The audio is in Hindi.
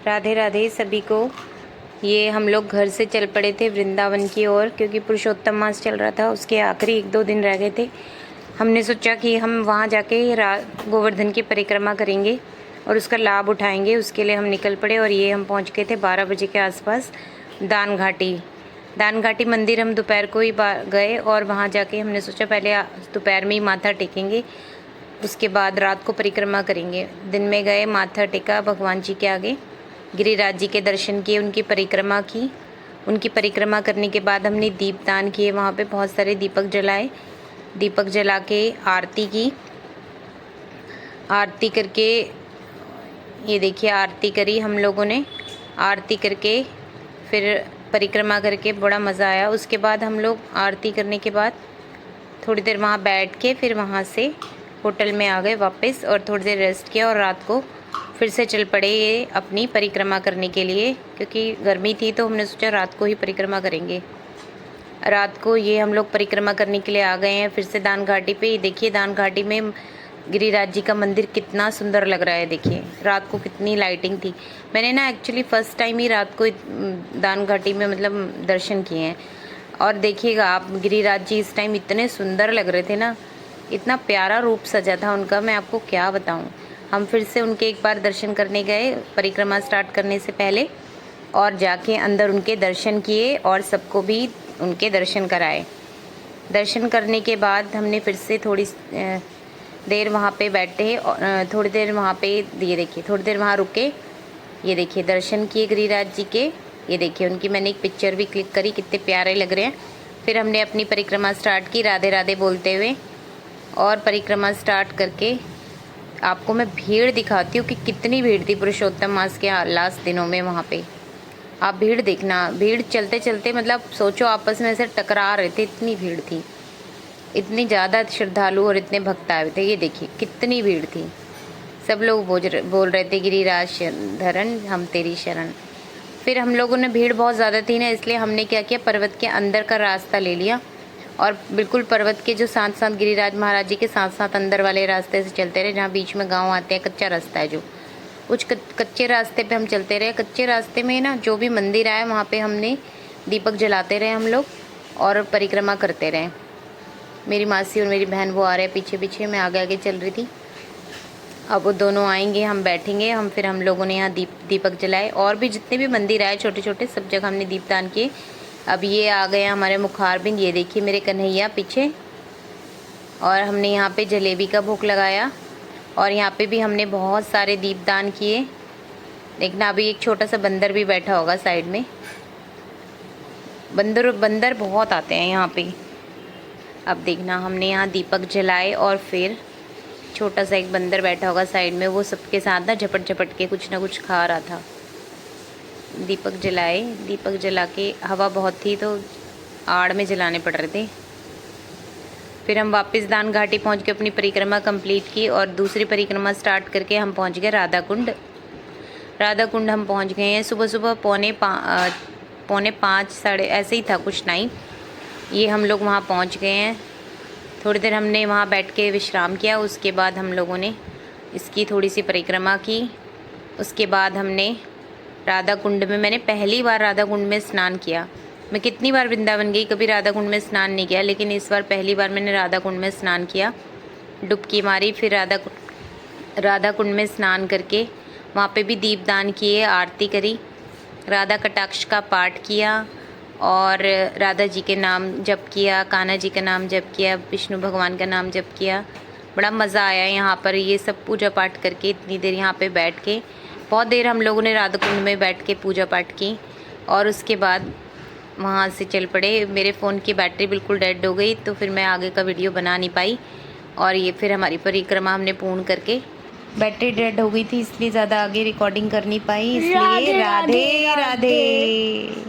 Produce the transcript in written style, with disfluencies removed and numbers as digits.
राधे राधे सभी को। ये हम लोग घर से चल पड़े थे वृंदावन की ओर, क्योंकि पुरुषोत्तम मास चल रहा था, उसके आखिरी 1-2 दिन रह गए थे। हमने सोचा कि हम वहाँ जाके गोवर्धन की परिक्रमा करेंगे और उसका लाभ उठाएंगे। उसके लिए हम निकल पड़े और ये हम पहुँच गए थे 12 बजे के आसपास दान घाटी मंदिर। हम दोपहर को ही गए और वहाँ जाके हमने सोचा पहले दोपहर में ही माथा टेकेंगे, उसके बाद रात को परिक्रमा करेंगे। दिन में गए, माथा टेका भगवान जी के आगे, गिरिराज जी के दर्शन किए, उनकी परिक्रमा की। उनकी परिक्रमा करने के बाद हमने दीपदान किए, वहाँ पे बहुत सारे दीपक जलाए। दीपक जला के आरती की। आरती करके ये देखिए आरती करी हम लोगों ने। आरती करके फिर परिक्रमा करके बड़ा मज़ा आया। उसके बाद हम लोग आरती करने के बाद थोड़ी देर वहाँ बैठ के फिर वहाँ से होटल में आ गए वापस और थोड़ी देर रेस्ट किया और रात को फिर से चल पड़े ये अपनी परिक्रमा करने के लिए, क्योंकि गर्मी थी तो हमने सोचा रात को ही परिक्रमा करेंगे। रात को ये हम लोग परिक्रमा करने के लिए आ गए हैं फिर से दान घाटी पे। ये देखिए दान घाटी में गिरिराज जी का मंदिर कितना सुंदर लग रहा है। देखिए रात को कितनी लाइटिंग थी। मैंने ना एक्चुअली फ़र्स्ट टाइम ही रात को दान घाटी में मतलब दर्शन किए हैं। और देखिएगा आप, गिरिराज जी इस टाइम इतने सुंदर लग रहे थे ना, इतना प्यारा रूप सजा था उनका, मैं आपको क्या बताऊं। हम फिर से उनके एक बार दर्शन करने गए परिक्रमा स्टार्ट करने से पहले, और जाके अंदर उनके दर्शन किए और सबको भी उनके दर्शन कराए। दर्शन करने के बाद हमने फिर से थोड़ी देर वहाँ पे बैठे, थोड़ी देर वहाँ पे ये देखिए थोड़ी देर वहाँ रुके। ये देखिए दर्शन किए गिरिराज जी के। ये देखिए उनकी मैंने एक पिक्चर भी क्लिक करी, कितने प्यारे लग रहे हैं। फिर हमने अपनी परिक्रमा स्टार्ट की राधे राधे बोलते हुए, और परिक्रमा स्टार्ट करके आपको मैं भीड़ दिखाती हूँ कि कितनी भीड़ थी पुरुषोत्तम मास के लास्ट दिनों में। वहाँ पे आप भीड़ देखना, भीड़ चलते चलते मतलब सोचो आपस में ऐसे टकरा रहे थे, इतनी भीड़ थी। इतनी ज़्यादा श्रद्धालु और इतने भक्त आए थे। ये देखिए कितनी भीड़ थी। सब लोग बोल रहे थे गिरिराज धरन हम तेरी शरण। फिर हम लोगों ने, भीड़ बहुत ज़्यादा थी ना, इसलिए हमने क्या किया, पर्वत के अंदर का रास्ता ले लिया और बिल्कुल पर्वत के जो साथ साथ गिरिराज महाराज जी के साथ साथ अंदर वाले रास्ते से चलते रहे, जहाँ बीच में गांव आते हैं, कच्चा रास्ता है जो, कुछ कच्चे रास्ते पे हम चलते रहे। कच्चे रास्ते में ना जो भी मंदिर आए वहाँ पे हमने दीपक जलाते रहे हम लोग और परिक्रमा करते रहे। मेरी मासी और मेरी बहन वो आ रहे पीछे पीछे, मैं आगे आगे चल रही थी। अब वो दोनों आएंगे, हम बैठेंगे। फिर हम लोगों ने यहाँ दीपक जलाए, और भी जितने भी मंदिर आए छोटे छोटे सब जगह हमने दीपदान किए। अब ये आ गए हमारे मुखारबिंद। ये देखिए मेरे कन्हैया पीछे, और हमने यहाँ पे जलेबी का भोग लगाया और यहाँ पे भी हमने बहुत सारे दीपदान किए। देखना अभी एक छोटा सा बंदर भी बैठा होगा साइड में। बंदर बहुत आते हैं यहाँ पे। अब देखना हमने यहाँ दीपक जलाए और फिर छोटा सा एक बंदर बैठा होगा साइड में, वो सबके साथ ना झपट झपट के कुछ ना कुछ खा रहा था। दीपक जलाए, दीपक जला के हवा बहुत थी तो आड़ में जलाने पड़ रहे थे। फिर हम वापस दान घाटी पहुँच के अपनी परिक्रमा कंप्लीट की और दूसरी परिक्रमा स्टार्ट करके हम पहुँच गए राधा कुंड हम पहुँच गए हैं सुबह सुबह 4:45 साढ़े ऐसे ही था कुछ टाइम। ये हम लोग वहाँ पहुँच गए हैं। थोड़ी देर हमने वहाँ बैठ के विश्राम किया। उसके बाद हम लोगों ने इसकी थोड़ी सी परिक्रमा की। उसके बाद हमने राधा कुंड में, मैंने पहली बार राधा कुंड में स्नान किया। मैं कितनी बार वृंदावन गई, कभी राधा कुंड में स्नान नहीं किया, लेकिन इस बार पहली बार मैंने राधा कुंड में स्नान किया। डुबकी मारी, फिर राधा कुंड में स्नान करके वहाँ पे भी दीपदान किए, आरती करी, राधा कटाक्ष का पाठ किया और राधा जी के नाम जप किया, कान्हा जी का नाम जप किया, विष्णु भगवान का नाम जप किया। बड़ा मज़ा आया यहाँ पर ये सब पूजा पाठ करके। इतनी देर यहाँ पे बैठ के, बहुत देर हम लोगों ने राधा कुंड में बैठ के पूजा पाठ की और उसके बाद वहाँ से चल पड़े। मेरे फ़ोन की बैटरी बिल्कुल डेड हो गई तो फिर मैं आगे का वीडियो बना नहीं पाई, और ये फिर हमारी परिक्रमा हमने पूर्ण करके, बैटरी डेड हो गई थी इसलिए ज़्यादा आगे रिकॉर्डिंग कर नहीं पाई, इसलिए राधे राधे।